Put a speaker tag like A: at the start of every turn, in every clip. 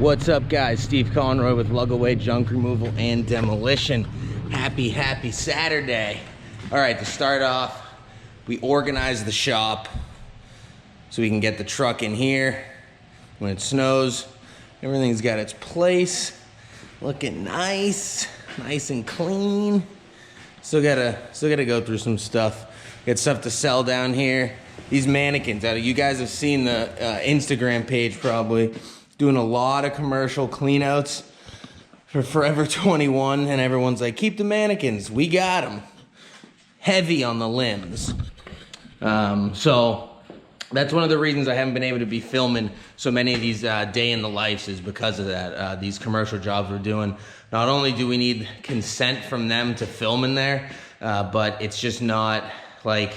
A: What's up, guys? Steve Conroy with Lugaway Junk Removal and Demolition. Happy Saturday. All right, to start off, we organized the shop so we can get the truck in here when it snows. Everything's got its place, looking nice and clean. Still gotta go through some stuff. Got stuff to sell down here. These mannequins, you guys have seen the Instagram page probably. Doing a lot of commercial cleanouts for Forever 21, and everyone's like, keep the mannequins, we got them. Heavy on the limbs. So that's one of the reasons I haven't been able to be filming so many of these day in the lives is because of that. These commercial jobs we're doing. Not only do we need consent from them to film in there, but it's just not like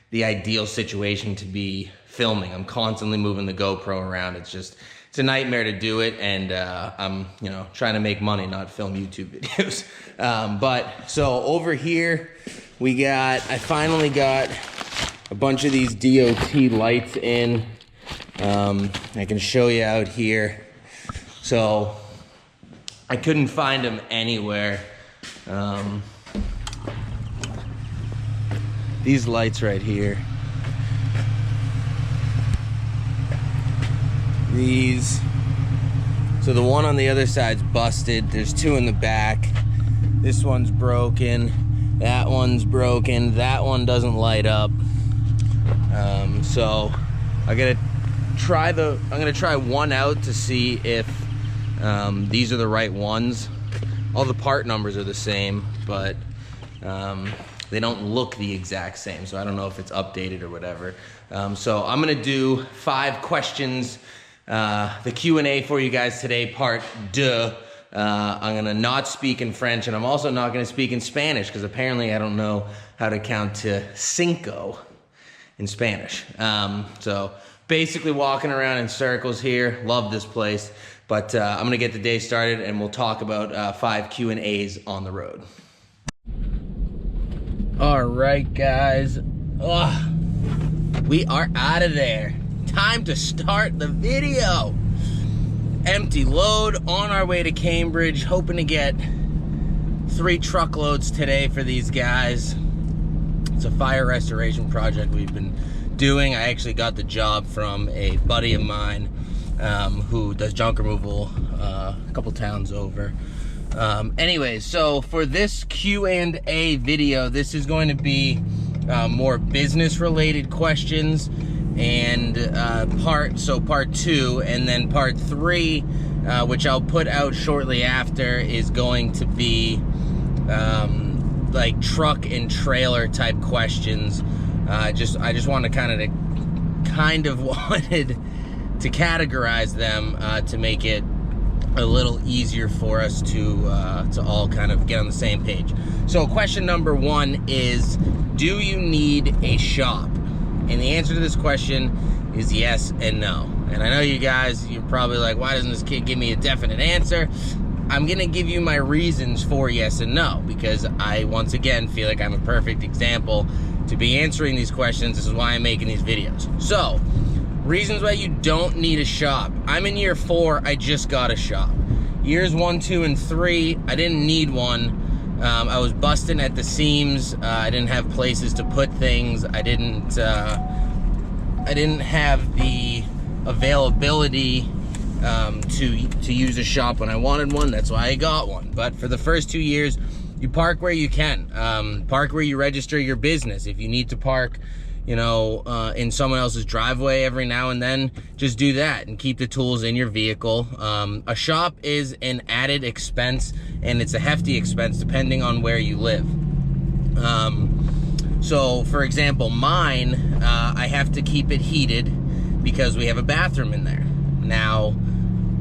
A: the ideal situation to be filming. I'm constantly moving the GoPro around. It's a nightmare to do it, and I'm trying to make money, not film YouTube videos. But so over here I finally got a bunch of these DOT lights in. I can show you out here. So I couldn't find them anywhere. These lights right here. So the one on the other side's busted. There's two in the back. This one's broken. That one's broken. That one doesn't light up. So I'm gonna try one out to see if these are the right ones. All the part numbers are the same, but they don't look the exact same. So I don't know if it's updated or whatever. So I'm gonna do 5 questions. The Q&A for you guys today, part 2. I'm gonna not speak in French, and I'm also not gonna speak in Spanish because apparently I don't know how to count to cinco in Spanish. So basically walking around in circles here. Love this place, but I'm gonna get the day started and we'll talk about 5 Q&As on the road. All right, guys. We are out of there. Time to start the video. Empty load on our way to Cambridge, hoping to get 3 truckloads today for these guys. It's a fire restoration project we've been doing. I actually got the job from a buddy of mine who does junk removal a couple towns over. Anyways, so for this Q&A video, this is going to be more business related questions, and part 2, and then part 3, which I'll put out shortly after, is going to be like truck and trailer type questions. I just wanted kind of wanted to categorize them to make it a little easier for us to all kind of get on the same page. So question number 1 is, do you need a shop? And the answer to this question is yes and no. And I know you guys, you're probably like, why doesn't this kid give me a definite answer? I'm gonna give you my reasons for yes and no, because I, once again, feel like I'm a perfect example to be answering these questions. This is why I'm making these videos. So, reasons why you don't need a shop. I'm in year 4, I just got a shop. Years 1, 2, and 3, I didn't need one. I was busting at the seams. I didn't have places to put things. I didn't have the availability to use a shop when I wanted one. That's why I got one. But for the first 2 years, you park where you can. Park where you register your business. If you need to park, in someone else's driveway every now and then, just do that and keep the tools in your vehicle. A shop is an added expense, and it's a hefty expense depending on where you live. So for example, mine, I have to keep it heated because we have a bathroom in there. Now,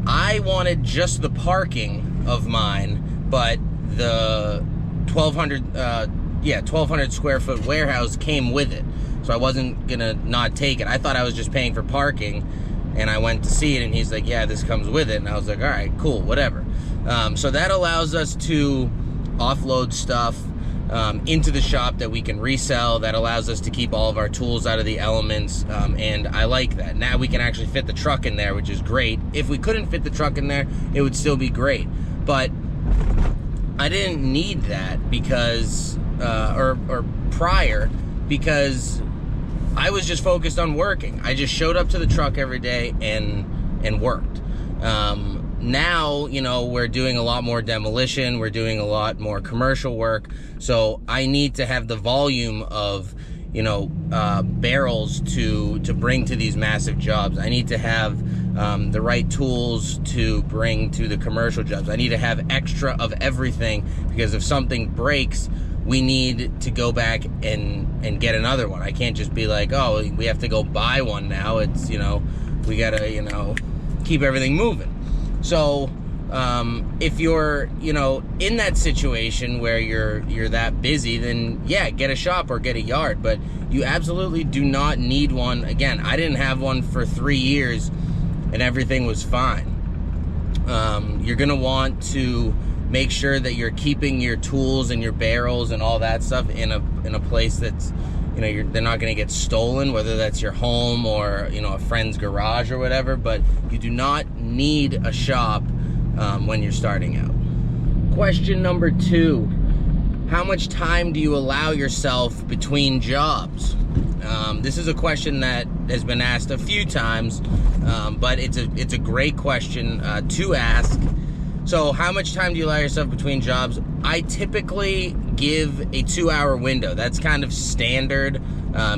A: I wanted just the parking of mine, but the 1,200 square foot warehouse came with it. So I wasn't gonna not take it. I thought I was just paying for parking, and I went to see it, and he's like, yeah, this comes with it. And I was like, all right, cool, whatever. So that allows us to offload stuff, into the shop that we can resell, that allows us to keep all of our tools out of the elements, and I like that. Now we can actually fit the truck in there, which is great. If we couldn't fit the truck in there, it would still be great. But I didn't need that because, or prior, because I was just focused on working. I just showed up to the truck every day and worked. Now, you know, we're doing a lot more demolition. We're doing a lot more commercial work. So I need to have the volume of, you know, barrels to bring to these massive jobs. I need to have the right tools to bring to the commercial jobs. I need to have extra of everything, because if something breaks, we need to go back and get another one. I can't just be like, oh, we have to go buy one now. It's, you know, we gotta, you know, keep everything moving. So if you're, you know, in that situation where you're that busy, then yeah, get a shop or get a yard. But you absolutely do not need one. Again, I didn't have one for 3 years and everything was fine. You're gonna want to make sure that you're keeping your tools and your barrels and all that stuff in a place that's, you know, they're not going to get stolen, whether that's your home or, you know, a friend's garage or whatever. But you do not need a shop when you're starting out. Question number 2, how much time do you allow yourself between jobs? This is a question that has been asked a few times, but it's a great question to ask. So how much time do you allow yourself between jobs? I typically give a 2-hour window. That's kind of standard.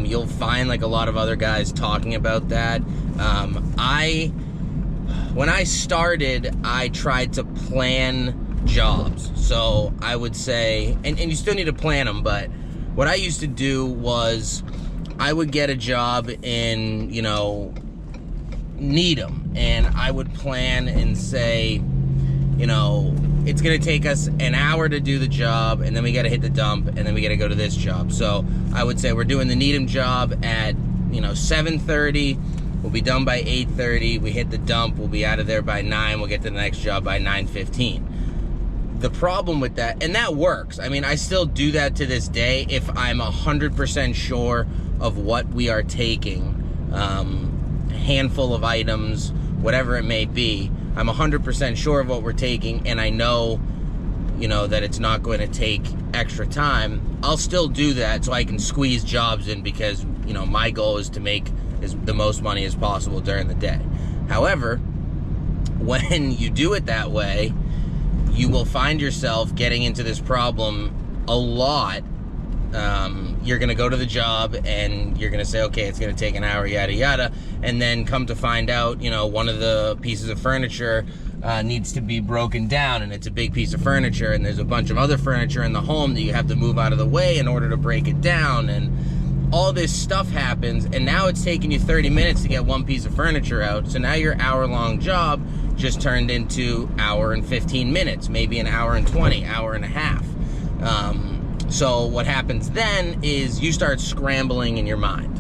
A: You'll find like a lot of other guys talking about that. When I started, I tried to plan jobs. So I would say, and you still need to plan them, but what I used to do was I would get a job in, you know, Needham, and I would plan and say, you know, it's going to take us an hour to do the job, and then we got to hit the dump, and then we got to go to this job. So I would say we're doing the Needham job at, you know, 7:30. We'll be done by 8:30. We hit the dump. We'll be out of there by 9. We'll get to the next job by 9:15. The problem with that, and that works. I mean, I still do that to this day if I'm 100% sure of what we are taking, a handful of items, whatever it may be. I'm 100% sure of what we're taking, and I know, you know, that it's not going to take extra time. I'll still do that so I can squeeze jobs in, because, you know, my goal is to make the most money as possible during the day. However, when you do it that way, you will find yourself getting into this problem a lot. You're going to go to the job and you're going to say, okay, it's going to take an hour, yada, yada. And then come to find out, you know, one of the pieces of furniture needs to be broken down, and it's a big piece of furniture, and there's a bunch of other furniture in the home that you have to move out of the way in order to break it down. And all this stuff happens, and now it's taking you 30 minutes to get one piece of furniture out. So now your hour-long job just turned into hour and 15 minutes, maybe an hour and 20, hour and a half. So what happens then is you start scrambling in your mind,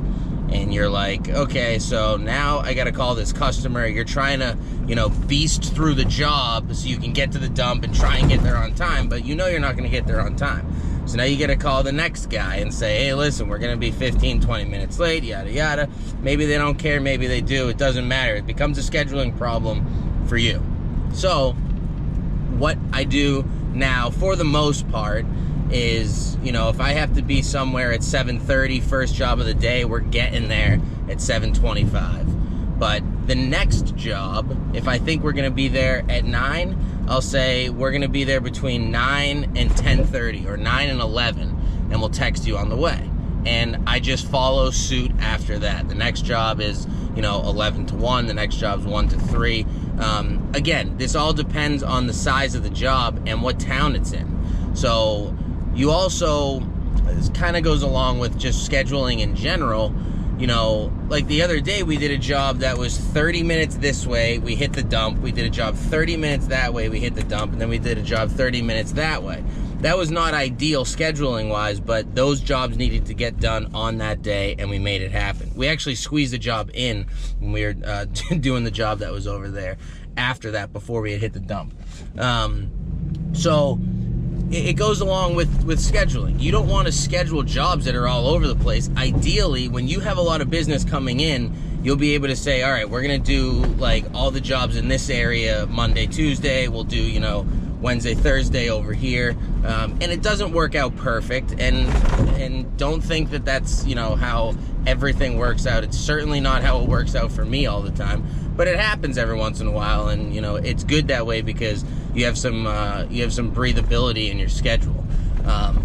A: and you're like, okay, so now I got to call this customer. You're trying to, you know, beast through the job so you can get to the dump and try and get there on time, but you know you're not going to get there on time. So now you got to call the next guy and say, hey, listen, we're going to be 15, 20 minutes late, yada, yada. Maybe they don't care, maybe they do. It doesn't matter. It becomes a scheduling problem for you. So what I do now, for the most part, is, you know, if I have to be somewhere at 7:30, first job of the day, we're getting there at 7:25. But the next job, if I think we're going to be there at 9, I'll say we're going to be there between 9 and 10:30, or 9 and 11, and we'll text you on the way. And I just follow suit after that. The next job is, you know, 11 to 1. The next job's 1 to 3. Again, this all depends on the size of the job and what town it's in. So you also, this kind of goes along with just scheduling in general. You know, like the other day we did a job that was 30 minutes this way, we hit the dump. We did a job 30 minutes that way, we hit the dump. And then we did a job 30 minutes that way. That was not ideal scheduling wise, but those jobs needed to get done on that day, and we made it happen. We actually squeezed a job in when we were doing the job that was over there after that, before we had hit the dump. So it goes along with scheduling. You don't want to schedule jobs that are all over the place. Ideally, when you have a lot of business coming in, you'll be able to say, all right, we're going to do like all the jobs in this area Monday, Tuesday. We'll do, you know, Wednesday, Thursday over here. And it doesn't work out perfect. And don't think that that's, you know, how everything works out. It's certainly not how it works out for me all the time. But it happens every once in a while, and you know it's good that way because you have some breathability in your schedule.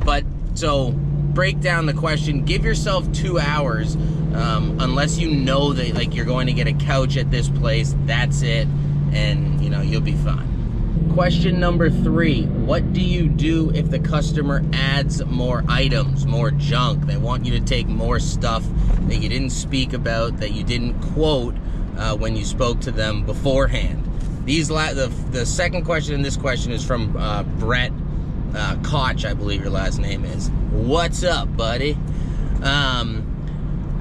A: But so break down the question. Give yourself 2 hours, unless you know that like you're going to get a couch at this place. That's it, and you know you'll be fine. Question number 3: what do you do if the customer adds more items, more junk? They want you to take more stuff that you didn't speak about, that you didn't quote when you spoke to them beforehand. The second question in this question is from Brett Koch, I believe your last name is. What's up, buddy?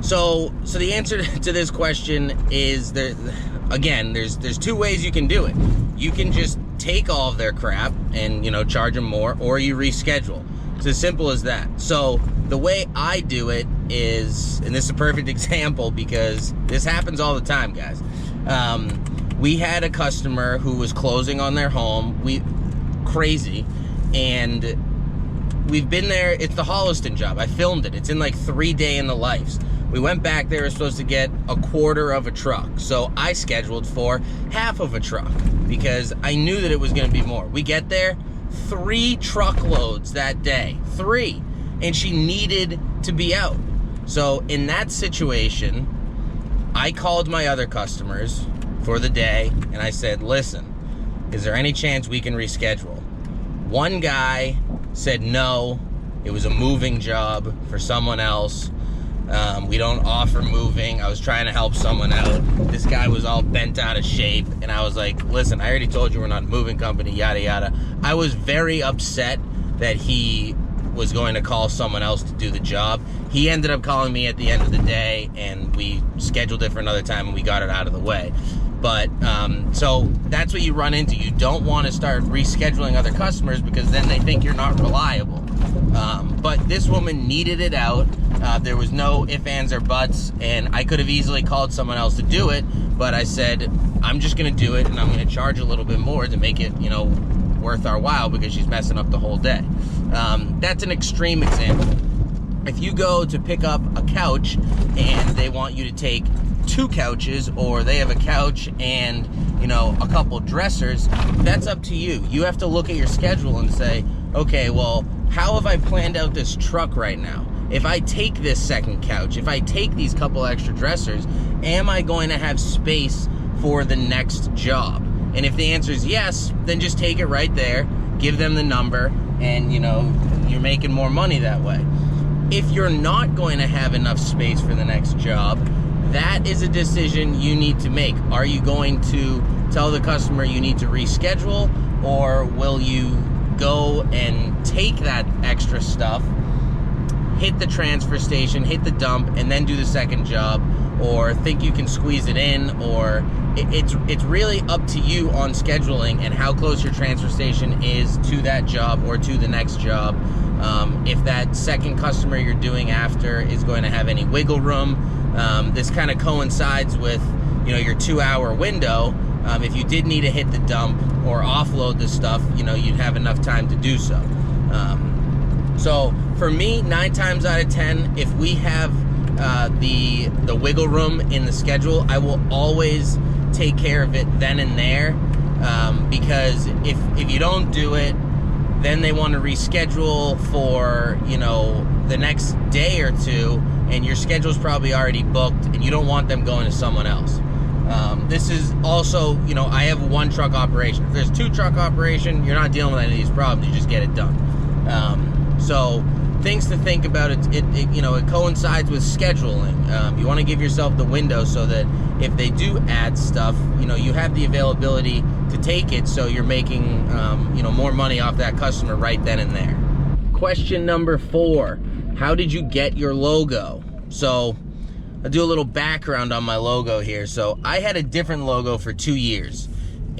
A: So the answer to this question is there's 2 ways you can do it. You can just take all of their crap and, you know, charge them more, or you reschedule. It's as simple as that. So the way I do it is, and this is a perfect example because this happens all the time, guys. We had a customer who was closing on their home. Crazy. And we've been there. It's the Holliston job. I filmed it. It's in like 3 day in the lives. We went back. They were supposed to get a quarter of a truck. So I scheduled for half of a truck because I knew that it was going to be more. We get there, 3 truckloads that day. 3. And she needed to be out. So in that situation, I called my other customers for the day and I said, listen, is there any chance we can reschedule? One guy said no, it was a moving job for someone else. We don't offer moving. I was trying to help someone out. This guy was all bent out of shape and I was like, listen, I already told you we're not a moving company, yada yada. I was very upset that he was going to call someone else to do the job. He ended up calling me at the end of the day and we scheduled it for another time and we got it out of the way. But so that's what you run into. You don't want to start rescheduling other customers because then they think you're not reliable. But this woman needed it out. There was no ifs, ands, or buts, and I could have easily called someone else to do it, but I said, I'm just going to do it, and I'm going to charge a little bit more to make it, you know, worth our while because she's messing up the whole day. That's an extreme example. If you go to pick up a couch and they want you to take 2 couches, or they have a couch and, you know, a couple dressers, that's up to you. You have to look at your schedule and say, okay, well, how have I planned out this truck right now? If I take this second couch, if I take these couple extra dressers, am I going to have space for the next job? And if the answer is yes, then just take it right there, give them the number, and, you know, you're making more money that way. If you're not going to have enough space for the next job, that is a decision you need to make. Are you going to tell the customer you need to reschedule, or will you go and take that extra stuff, hit the transfer station, hit the dump, and then do the second job, or think you can squeeze it in, or it's really up to you on scheduling and how close your transfer station is to that job or to the next job. If that second customer you're doing after is going to have any wiggle room. This kind of coincides with, you know, your 2-hour window. If you did need to hit the dump or offload this stuff, you know, you'd have enough time to do so. So for me, 9 times out of 10, if we have the wiggle room in the schedule, I will always take care of it then and there, because if you don't do it, then they want to reschedule for, you know, the next day or 2, and your schedule's probably already booked, and you don't want them going to someone else. This is also, you know, I have 1 truck operation. If there's 2 truck operation, you're not dealing with any of these problems. You just get it done. So things to think about. You know, it coincides with scheduling. You want to give yourself the window so that if they do add stuff, you know, you have the availability to take it, so you're making you know, more money off that customer right then and there. Question number 4: how did you get your logo? So I'll do a little background on my logo here. So I had a different logo for 2 years,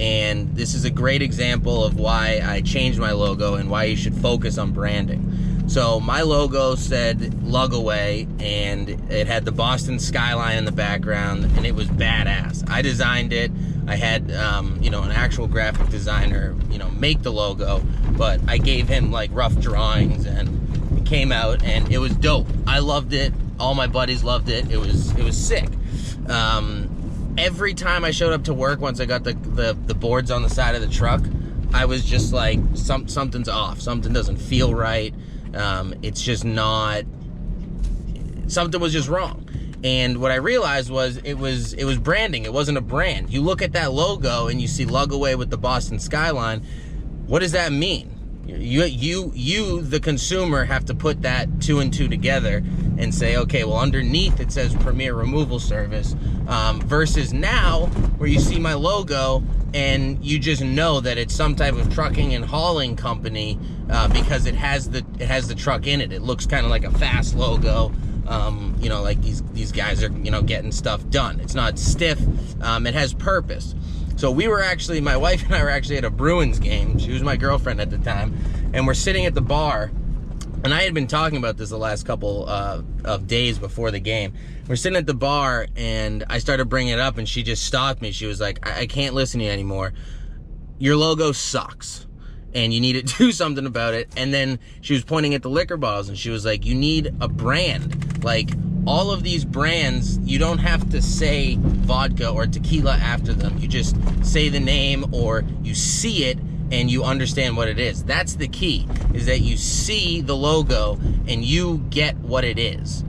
A: And this is a great example of why I changed my logo and why you should focus on branding. So my logo said Lug Away, and it had the Boston skyline in the background, and it was badass. I designed it. I had, an actual graphic designer, make the logo, but I gave him like rough drawings, and it came out, and it was dope. I loved it. All my buddies loved it. It was sick. Every time I showed up to work, once I got the boards on the side of the truck, I was just like, something's off. Something doesn't feel right. It's just not, something was just wrong. And what I realized was it was branding. It wasn't a brand. You look at that logo and you see Lug Away with the Boston skyline. What does that mean? You, the consumer, have to put that 2 and 2 together and say, okay, well, underneath it says Premier Removal Service, versus now where you see my logo and you just know that it's some type of trucking and hauling company, because it has the truck in it. It looks kind of like a fast logo. Like these guys are, getting stuff done. It's not stiff. It has purpose. So my wife and I were actually at a Bruins game. She was my girlfriend at the time, and we're sitting at the bar, and I had been talking about this the last couple of days before the game. We're sitting at the bar, and I started bringing it up, and she just stopped me. She was like, I can't listen to you anymore. Your logo sucks, and you need to do something about it. And then she was pointing at the liquor bottles, and she was like, you need a brand. Like, all of these brands, you don't have to say vodka or tequila after them. You just say the name, or you see it and you understand what it is. That's the key, is that you see the logo and you get what it is.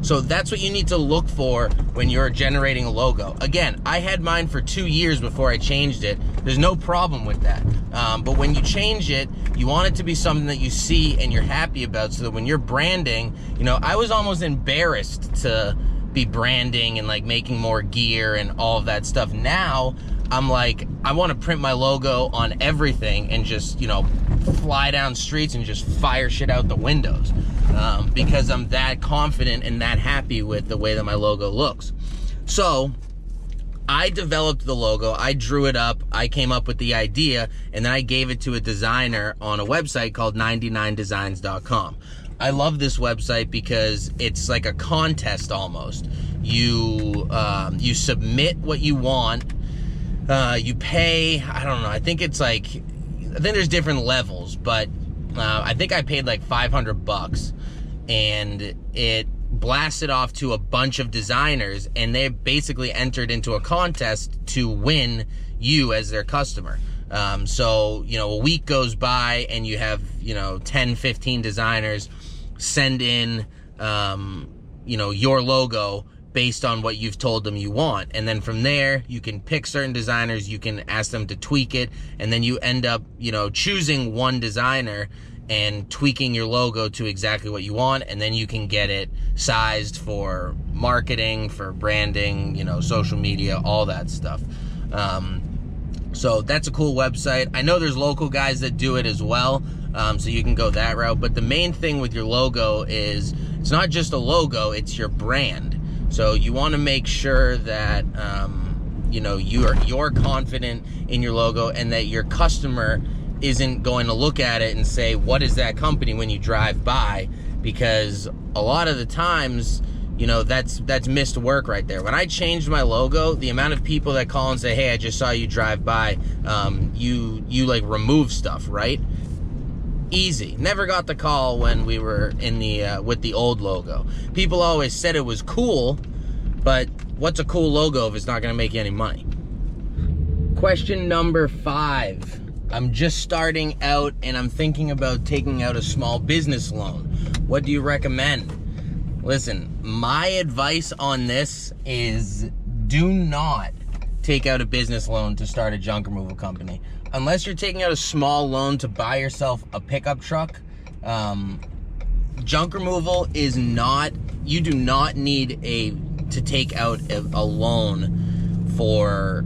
A: So that's what you need to look for when you're generating a logo. Again, I had mine for 2 years before I changed it. There's no problem with that. But when you change it, you want it to be something that you see and you're happy about, so that when you're branding, I was almost embarrassed to be branding and like making more gear and all of that stuff. Now, I'm like, I want to print my logo on everything and just, fly down streets and just fire shit out the windows, because I'm that confident and that happy with the way that my logo looks. So I developed the logo, I drew it up, I came up with the idea, and then I gave it to a designer on a website called 99designs.com. I love this website because it's like a contest almost. You submit what you want, you pay, I don't know, I think there's different levels, but I think I paid like $500, and it blasted off to a bunch of designers, and they basically entered into a contest to win you as their customer. So, a week goes by and you have, 10, 15 designers send in, your logo based on what you've told them you want. And then from there, you can pick certain designers, you can ask them to tweak it, and then you end up, choosing one designer and tweaking your logo to exactly what you want, and then you can get it sized for marketing, for branding, social media, all that stuff. So that's a cool website. I know there's local guys that do it as well, so you can go that route. But the main thing with your logo is it's not just a logo, it's your brand. So you want to make sure that you're confident in your logo, and that your customer isn't going to look at it and say, what is that company, when you drive by? Because a lot of the times, that's missed work right there. When I changed my logo, the amount of people that call and say, hey, I just saw you drive by, you like remove stuff, right? Easy. Never got the call when we were in the with the old logo. People always said it was cool, but what's a cool logo if it's not going to make you any money? Question number 5. I'm just starting out and I'm thinking about taking out a small business loan. What do you recommend? Listen, my advice on this is do not take out a business loan to start a junk removal company. Unless you're taking out a small loan to buy yourself a pickup truck, junk removal is not, you do not need to take out a loan for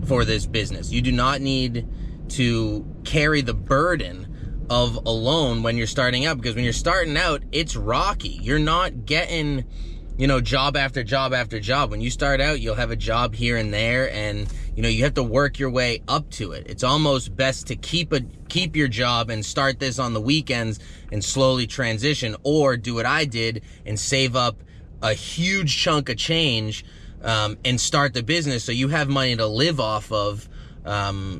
A: this business. You do not need to carry the burden of a loan when you're starting out, because when you're starting out, it's rocky. You're not getting, job after job after job. When you start out, you'll have a job here and there, and you know, you have to work your way up to it. It's almost best to keep your job and start this on the weekends and slowly transition, or do what I did and save up a huge chunk of change and start the business so you have money to live off of,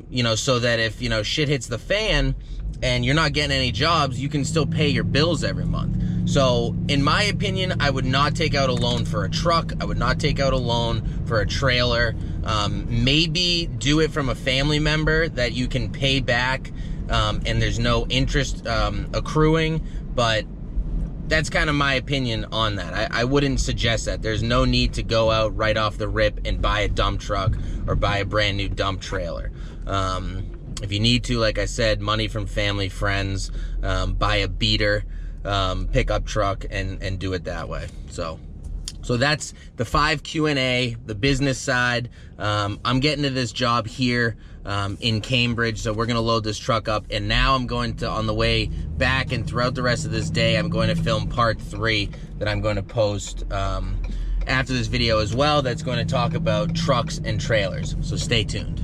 A: you know, so that if, you know, shit hits the fan and you're not getting any jobs, you can still pay your bills every month. So in my opinion, I would not take out a loan for a truck. I would not take out a loan for a trailer. Maybe do it from a family member that you can pay back and there's no interest accruing, but that's kind of my opinion on that. I wouldn't suggest that. There's no need to go out right off the rip and buy a dump truck or buy a brand new dump trailer. If you need to, like I said, money from family, friends, buy a beater pickup truck and do it that way. So that's the 5 Q&A, the business side. I'm getting to this job here in Cambridge, so we're gonna load this truck up, and now I'm going to, on the way back and throughout the rest of this day, I'm going to film part 3 that I'm going to post after this video as well, that's going to talk about trucks and trailers. So stay tuned.